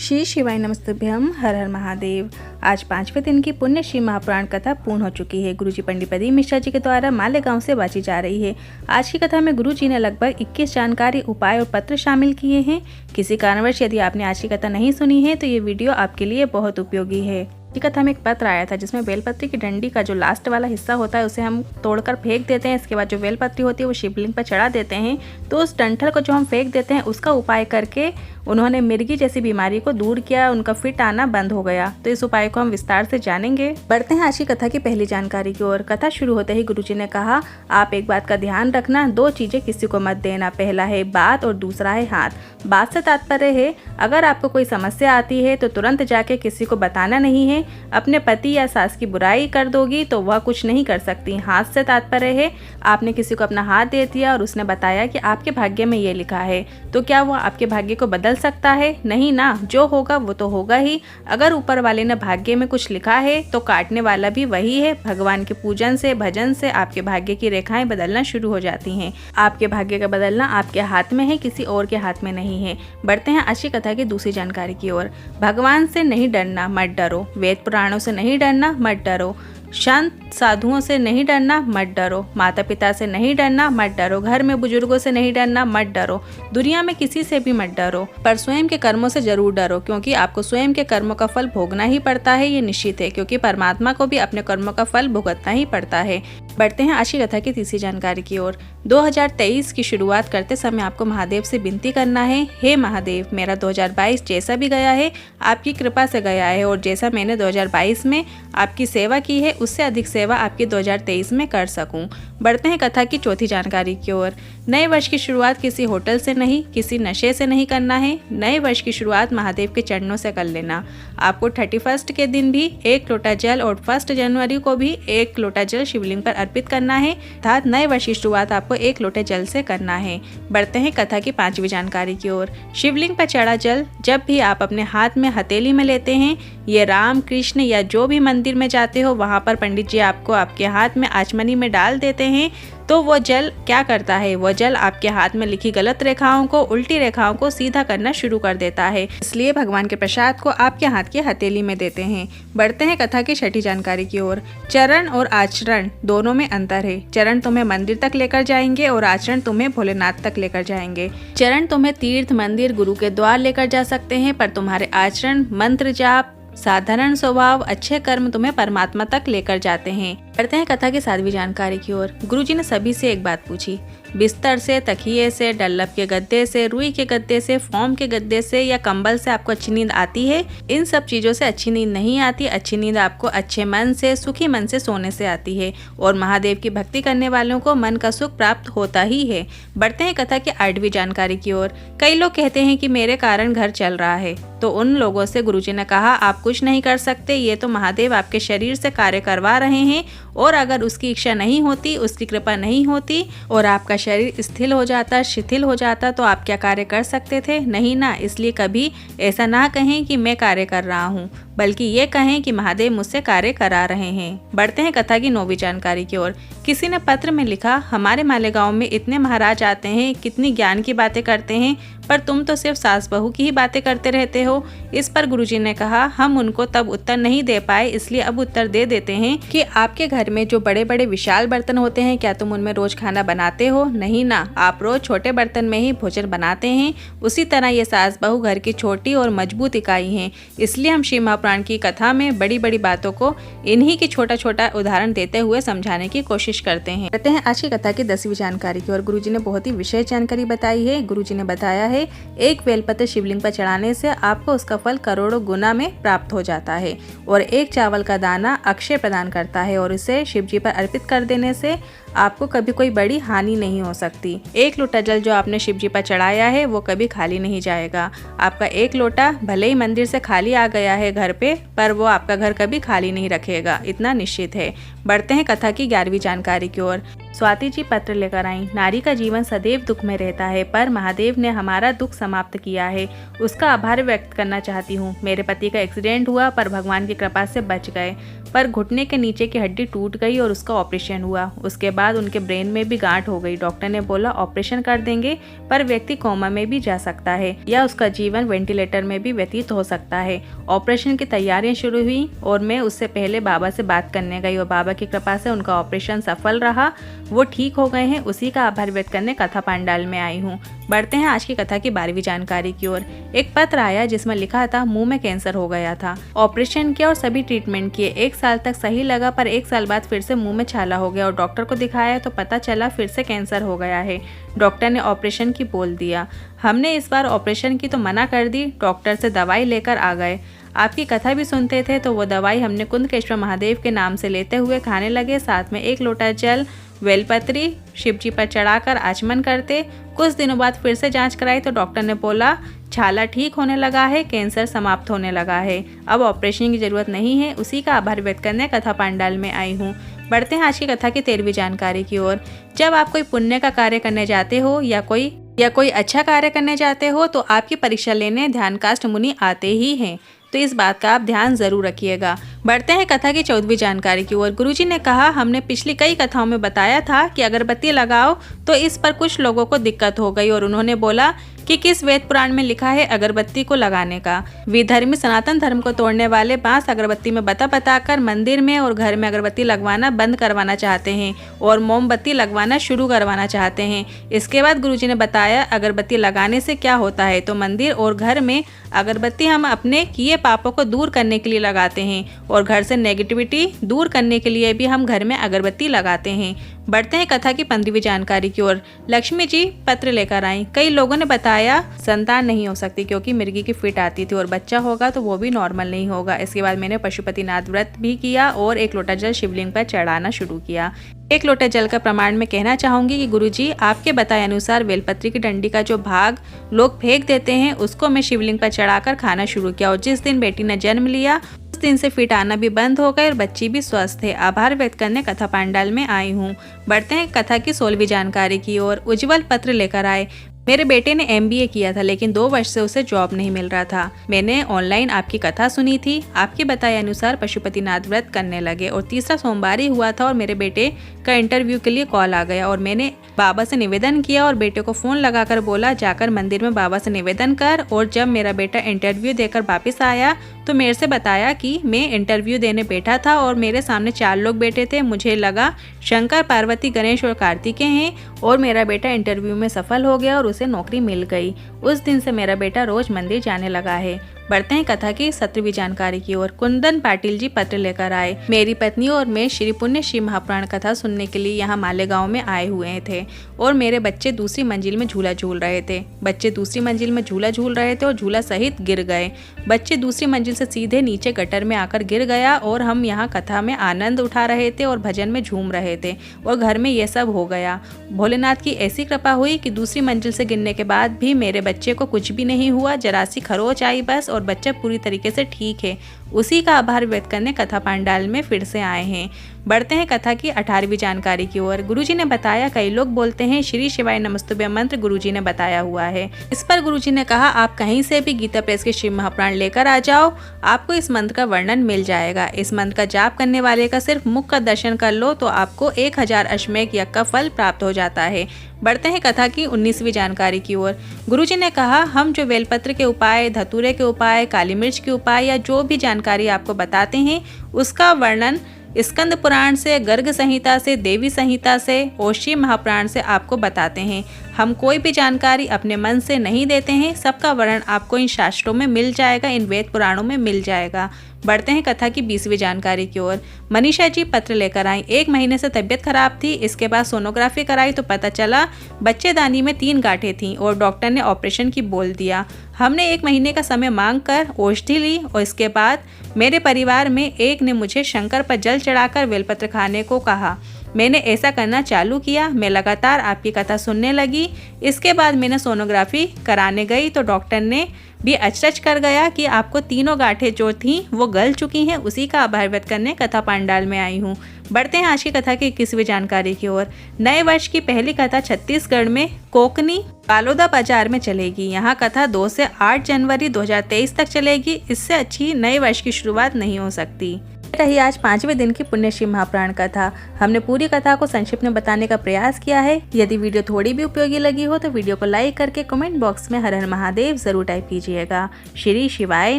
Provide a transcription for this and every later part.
श्री शिवाय नमस्तुभ्यम। हर हर महादेव। आज 5वें दिन की पुण्य श्री महापुराण कथा पूर्ण हो चुकी है। गुरुजी पंडित प्रदीप मिश्रा जी के द्वारा मालेगांव से बांची जा रही है। आज की कथा में गुरुजी ने लगभग 21 जानकारी, उपाय और पत्र शामिल किए हैं। किसी कारणवश यदि आपने आज की कथा नहीं सुनी है तो ये वीडियो आपके लिए बहुत उपयोगी है। ये कथा में एक पत्र आया था जिसमें बेलपत्री की डंडी का जो लास्ट वाला हिस्सा होता है उसे हम तोड़कर फेंक देते हैं। इसके बाद जो बेलपत्री होती है वो शिवलिंग पर चढ़ा देते हैं। तो उस डंठल को जो हम फेंक देते हैं उसका उपाय करके उन्होंने मिर्गी जैसी बीमारी को दूर किया, उनका फिट आना बंद हो गया। तो इस उपाय को हम विस्तार से जानेंगे। बढ़ते हैं आज की कथा की पहली जानकारी की ओर। कथा शुरू होते ही गुरुजी ने कहा, आप एक बात का ध्यान रखना, 2 चीजें किसी को मत देना। पहला है बात और दूसरा है हाथ। बात से तात्पर्य है अगर आपको कोई समस्या आती है तो तुरंत जाके किसी को बताना नहीं है। अपने पति या सास की बुराई कर दोगी तो वह कुछ नहीं कर सकती। हाथ से तात्पर्य है आपने किसी को अपना हाथ दे दिया और उसने बताया कि आपके भाग्य में ये लिखा है, तो क्या वह आपके भाग्य को बदल सकता है? नहीं ना, जो होगा वो तो होगा ही। अगर ऊपर वाले ने भाग्य में कुछ लिखा है तो काटने वाला भी वही है। भगवान के पूजन से, भजन से आपके भाग्य की रेखाएं बदलना शुरू हो जाती हैं। आपके भाग्य का बदलना आपके हाथ में है, किसी और के हाथ में नहीं है। बढ़ते हैं आज की कथा की दूसरी जानकारी की ओर। भगवान से नहीं डरना, मत डरो। वेद पुराणों से नहीं डरना, मत डरो। संत साधुओं से नहीं डरना, मत डरो। माता पिता से नहीं डरना, मत डरो। घर में बुजुर्गों से नहीं डरना, मत डरो। दुनिया में किसी से भी मत डरो, पर स्वयं के कर्मों से जरूर डरो, क्योंकि आपको स्वयं के कर्मों का फल भोगना ही पड़ता है। ये निश्चित है, क्योंकि परमात्मा को भी अपने कर्मों का फल भुगतना ही पड़ता है। बढ़ते हैं आज की कथा की तीसरी जानकारी की ओर। 2023 की शुरुआत करते समय आपको महादेव से विनती करना है, हे महादेव, मेरा 2022 जैसा भी गया है आपकी कृपा से गया है, और जैसा मैंने 2022 में आपकी सेवा की है उससे अधिक सेवा आपकी 2023 में कर सकूं। बढ़ते हैं कथा की चौथी जानकारी की ओर। नए वर्ष की शुरुआत किसी होटल से नहीं, किसी नशे से नहीं करना है। नए वर्ष की शुरुआत महादेव के चरणों से कर लेना। आपको 31 के दिन भी 1 लोटा जल और 1 जनवरी को भी 1 लोटा जल शिवलिंग पर अर्पित करना है, अर्थात नए वर्ष की शुरुआत आपको 1 लोटे जल से करना है। बढ़ते हैं कथा की 5वीं जानकारी की ओर। शिवलिंग पर चढ़ा जल जब भी आप अपने हाथ में हथेली में लेते हैं, ये राम कृष्ण या जो भी मंदिर में जाते हो वहाँ पर पंडित जी आपको आपके हाथ में आचमनी में डाल देते हैं, तो वो जल क्या करता है? वो जल आपके हाथ में लिखी गलत रेखाओं को, उल्टी रेखाओं को सीधा करना शुरू कर देता है। इसलिए भगवान के प्रसाद को आपके हाथ की हथेली में देते हैं। बढ़ते हैं कथा की 6ठी जानकारी की ओर। चरण और आचरण दोनों में अंतर है। चरण तुम्हें मंदिर तक लेकर जाएंगे और आचरण तुम्हें भोलेनाथ तक लेकर जाएंगे। चरण तुम्हें तीर्थ, मंदिर, गुरु के द्वार लेकर जा सकते हैं, पर तुम्हारे आचरण, मंत्र जाप, साधारण स्वभाव, अच्छे कर्म तुम्हें परमात्मा तक लेकर जाते हैं। करते हैं कथा की 7वीं जानकारी की ओर। गुरुजी ने सभी से एक बात पूछी, बिस्तर से, तकिए से, डल्लभ के गद्दे से, रुई के गद्दे से, फोम के गद्दे से या कंबल से आपको अच्छी नींद आती है? इन सब चीजों से अच्छी नींद नहीं आती। अच्छी नींद आपको अच्छे मन से, सुखी मन से सोने से आती है, और महादेव की भक्ति करने वालों को मन का सुख प्राप्त होता ही है। बढ़ते हैं कथा की 8वीं जानकारी की ओर। कई लोग कहते हैं कि मेरे कारण घर चल रहा है, तो उन लोगों से गुरुजी ने कहा, आप कुछ नहीं कर सकते। ये तो महादेव आपके शरीर से कार्य करवा रहे हैं, और अगर उसकी इच्छा नहीं होती, उसकी कृपा नहीं होती और आपका शरीर स्थिर हो जाता, शिथिल हो जाता, तो आप क्या कार्य कर सकते थे? नहीं ना। इसलिए कभी ऐसा ना कहें कि मैं कार्य कर रहा हूँ, बल्कि ये कहें कि महादेव मुझसे कार्य करा रहे हैं। बढ़ते हैं कथा की 9वीं जानकारी की ओर। किसी ने पत्र में लिखा, हमारे मालेगांव में इतने महाराज आते हैं, कितनी ज्ञान की बातें करते हैं, पर तुम तो सिर्फ सास बहू की ही बातें करते रहते हो। इस पर गुरुजी ने कहा, हम उनको तब उत्तर नहीं दे पाए, इसलिए अब उत्तर दे देते हैं कि आपके घर में जो बड़े बड़े विशाल बर्तन होते हैं, क्या तुम उनमें रोज खाना बनाते हो? नहीं ना, आप रोज छोटे बर्तन में ही भोजन बनाते हैं। उसी तरह ये सास बहू घर की छोटी और मजबूत इकाई हैं। इसलिए हम श्री महापुराण की कथा में बड़ी बड़ी बातों को इन्हीं की छोटा छोटा उदाहरण देते हुए समझाने की कोशिश करते हैं। कहते हैं आज की कथा की 10वीं जानकारी की ओर। गुरुजी ने बहुत ही विशेष जानकारी बताई है। गुरुजी ने बताया है, एक बेलपत्र शिवलिंग पर चढ़ाने से आपको उसका फल करोड़ों गुना में प्राप्त हो जाता है, और एक चावल का दाना अक्षय प्रदान करता है, और इसे शिव जी पर अर्पित कर देने से आपको कभी कोई बड़ी हानि नहीं हो सकती। 1 लोटा जल जो आपने शिव जी पर चढ़ाया है वो कभी खाली नहीं जाएगा। आपका 1 लोटा भले ही मंदिर से खाली आ गया है घर पे, पर वो आपका घर कभी खाली नहीं रखेगा, इतना निश्चित है। बढ़ते हैं कथा की 11वीं जानकारी की ओर। स्वाति जी पत्र लेकर आई। नारी का जीवन सदैव दुख में रहता है, पर महादेव ने हमारा दुख समाप्त किया है, उसका आभार व्यक्त करना चाहती हूँ। मेरे पति का एक्सीडेंट हुआ पर भगवान की कृपा से बच गए, पर घुटने के नीचे की हड्डी टूट गई और उसका ऑपरेशन हुआ। उसके बाद उनके ब्रेन में भी गांठ हो गई। डॉक्टर ने बोला ऑपरेशन कर देंगे, पर व्यक्ति कोमा में भी जा सकता है या उसका जीवन वेंटिलेटर में भी व्यतीत हो सकता है। ऑपरेशन की तैयारियां शुरू हुई और मैं उससे पहले बाबा से बात करने गई और बाबा की कृपा से उनका ऑपरेशन सफल रहा, वो ठीक हो गए हैं। उसी का आभार व्यक्त करने कथा पंडाल में आई हूँ। बढ़ते हैं आज की कथा की 12वीं जानकारी की ओर। एक पत्र आया जिसमें लिखा था मुंह में कैंसर हो गया था, ऑपरेशन किया और सभी ट्रीटमेंट किए। 1 साल तक सही लगा, पर 1 साल बाद फिर से मुंह में छाला हो गया और डॉक्टर को दिखाया तो पता चला फिर से कैंसर हो गया है। डॉक्टर ने ऑपरेशन की बोल दिया। हमने इस बार ऑपरेशन की तो मना कर दी, डॉक्टर से दवाई लेकर आ गए। आपकी कथा भी सुनते थे तो वो दवाई हमने कुंदकेश्वर महादेव के नाम से लेते हुए खाने लगे। साथ में 1 लोटा जल बेलपत्री शिवजी पर चढ़ाकर आचमन करते। कुछ दिनों बाद फिर से जांच कराई तो डॉक्टर ने बोला छाला ठीक होने लगा है, कैंसर समाप्त होने लगा है, अब ऑपरेशन की जरूरत नहीं है। उसी का आभार व्यक्त करने कथा पंडाल में आई हूँ। बढ़ते हैं आज की कथा की 13वीं जानकारी की ओर। जब आप कोई पुण्य का कार्य करने जाते हो या कोई अच्छा कार्य करने जाते हो तो आपकी परीक्षा लेने ध्यानकाष्ठ मुनि आते ही हैं, तो इस बात का आप ध्यान जरूर रखिएगा। बढ़ते हैं कथा की 14वीं जानकारी की ओर। गुरुजी ने कहा हमने पिछली कई कथाओं में बताया था कि अगरबत्ती लगाओ, तो इस पर कुछ लोगों को दिक्कत हो गई और उन्होंने बोला कि किस वेद पुराण में लिखा है अगरबत्ती को लगाने का। विधर्मी सनातन धर्म को तोड़ने वाले बांस अगरबत्ती में बताकर मंदिर में और घर में अगरबत्ती लगवाना बंद करवाना चाहते हैं और मोमबत्ती लगवाना शुरू करवाना चाहते हैं। इसके बाद गुरुजी ने बताया अगरबत्ती लगाने से क्या होता है, तो मंदिर और घर में अगरबत्ती हम अपने किए पापों को दूर करने के लिए लगाते हैं और घर से नेगेटिविटी दूर करने के लिए भी हम घर में अगरबत्ती लगाते हैं। बढ़ते हैं कथा की 15वीं जानकारी की ओर। लक्ष्मी जी पत्र लेकर आई। कई लोगों ने बताया संतान नहीं हो सकती क्योंकि मिर्गी की फिट आती थी और बच्चा होगा तो वो भी नॉर्मल नहीं होगा। इसके बाद मैंने पशुपतिनाथ व्रत भी किया और 1 लोटा जल शिवलिंग पर चढ़ाना शुरू किया। 1 लोटे जल का प्रमाण में कहना चाहूंगी कि गुरुजी आपके बताए अनुसार बेलपत्री की डंडी का जो भाग लोग फेंक देते हैं उसको मैं शिवलिंग पर चढ़ाकर खाना शुरू किया और जिस दिन बेटी ने जन्म लिया उस दिन से फिट आना भी बंद हो गए और बच्ची भी स्वस्थ है। आभार व्यक्त करने कथा पंडाल में आई हूँ। बढ़ते हैं कथा की 16वीं जानकारी की ओर। उज्जवल पत्र लेकर आए। मेरे बेटे ने MBA किया था लेकिन 2 वर्ष से उसे जॉब नहीं मिल रहा था। मैंने ऑनलाइन आपकी कथा सुनी थी, आपके बताए अनुसार पशुपतिनाथ व्रत करने लगे और 3रा सोमवार ही हुआ था और मेरे बेटे का इंटरव्यू के लिए कॉल आ गया और मैंने बाबा से निवेदन किया और बेटे को फोन लगाकर बोला जाकर मंदिर में बाबा से निवेदन कर। और जब मेरा बेटा इंटरव्यू देकर वापस आया तो मेरे से बताया कि मैं इंटरव्यू देने बैठा था और मेरे सामने 4 लोग बैठे थे। मुझे लगा शंकर, पार्वती, गणेश और कार्तिकेय हैं और मेरा बेटा इंटरव्यू में सफल हो गया और उसे नौकरी मिल गई। उस दिन से मेरा बेटा रोज मंदिर जाने लगा है। बढ़ते हैं कथा की 17वीं जानकारी की ओर। कुंदन पाटिल जी पत्र लेकर आए। मेरी पत्नी और मैं श्री पुण्य श्री महापुराण कथा सुनने के लिए यहाँ मालेगांव में आए हुए थे और मेरे बच्चे दूसरी मंजिल में झूला झूल रहे थे। बच्चे दूसरी मंजिल में झूला झूल रहे थे और झूला सहित गिर गए। बच्चे दूसरी मंजिल से सीधे नीचे गटर में आकर गिर गया और हम यहाँ कथा में आनंद उठा रहे थे और भजन में झूम रहे थे और घर में ये सब हो गया। भोलेनाथ की ऐसी कृपा हुई कि दूसरी मंजिल से गिरने के बाद भी मेरे बच्चे को कुछ भी नहीं हुआ, जरा सी खरोच आई बस और बच्चा पूरी तरीके से ठीक है। उसी का आभार व्यक्त करने कथा पंडाल में फिर से आए हैं। बढ़ते हैं कथा की 18वीं जानकारी की ओर। गुरुजी ने बताया कई लोग बोलते हैं श्री शिवाय नमस्तुभ्यं मंत्र गुरुजी ने बताया हुआ है। इस पर गुरुजी ने कहा आप कहीं से भी गीता प्रेस के शिव महापुराण लेकर आ जाओ, आपको इस मंत्र का वर्णन मिल जाएगा। इस मंत्र का जाप करने वाले का सिर्फ मुख का दर्शन कर लो तो आपको 1000 अश्वमेघ यज्ञ का फल प्राप्त हो जाता है। बढ़ते हैं कथा की 19वीं जानकारी की ओर। गुरुजी ने कहा हम जो बेलपत्र के उपाय, धतूरे के उपाय, काली मिर्च के उपाय या जो भी जानकारी आपको बताते हैं उसका वर्णन स्कंद पुराण से, गर्ग संहिता से, देवी संहिता से और शिव महापुराण से आपको बताते हैं। हम कोई भी जानकारी अपने मन से नहीं देते हैं, सबका वर्णन आपको इन शास्त्रों में मिल जाएगा, इन वेद पुराणों में मिल जाएगा। बढ़ते हैं कथा की 20वीं जानकारी की ओर। मनीषा जी पत्र लेकर आई। 1 महीने से तबीयत खराब थी, इसके बाद सोनोग्राफी कराई तो पता चला बच्चेदानी में 3 गांठें थीं और डॉक्टर ने ऑपरेशन की बोल दिया। हमने 1 महीने का समय मांग कर औषधि ली और इसके बाद मेरे परिवार में एक ने मुझे शंकर पर जल चढ़ाकर बेलपत्र खाने को कहा। मैंने ऐसा करना चालू किया। मैं लगातार आपकी कथा सुनने लगी। इसके बाद मैंने सोनोग्राफी कराने गई तो डॉक्टर ने भी अचरज कर गया कि आपको तीनों गांठें जो थीं वो गल चुकी हैं, उसी का आभार व्यक्त करने कथा पांडाल में आई हूँ। बढ़ते हैं आज की कथा की 21वीं जानकारी की ओर। नए वर्ष की पहली कथा छत्तीसगढ़ में कोकनी बालोदा बाजार में चलेगी। यहाँ कथा 2 से 8 जनवरी 2023 तक चलेगी। इससे अच्छी नए वर्ष की शुरुआत नहीं हो सकती। रही आज 5वें दिन की पुण्यश्री महापुराण कथा। हमने पूरी कथा को संक्षिप्त में बताने का प्रयास किया है। यदि वीडियो थोड़ी भी उपयोगी लगी हो तो वीडियो को लाइक करके कमेंट बॉक्स में हर हर महादेव जरूर टाइप कीजिएगा। श्री शिवाय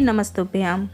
नमस्तुभ्यम।